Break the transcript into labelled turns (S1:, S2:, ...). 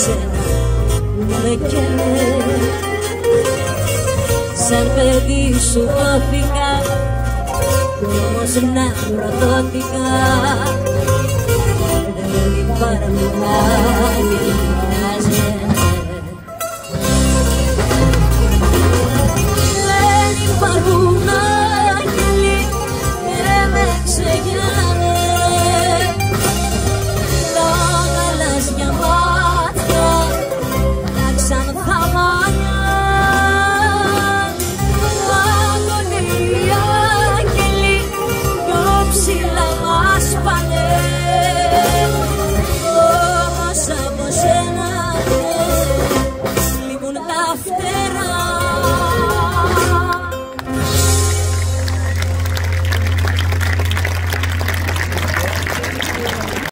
S1: σένα που με καίνε. Σαν παιδί σου δόθηκα κι όμως να προδόθηκα. Δεν υπάρχουν άλλοι μοιάζε. Δεν υπάρχουν άγγελοι και με ξεγελάνε. Τα γαλάζια μάτια, τα ξανθά μάτια. Ψηλά μας πάνε.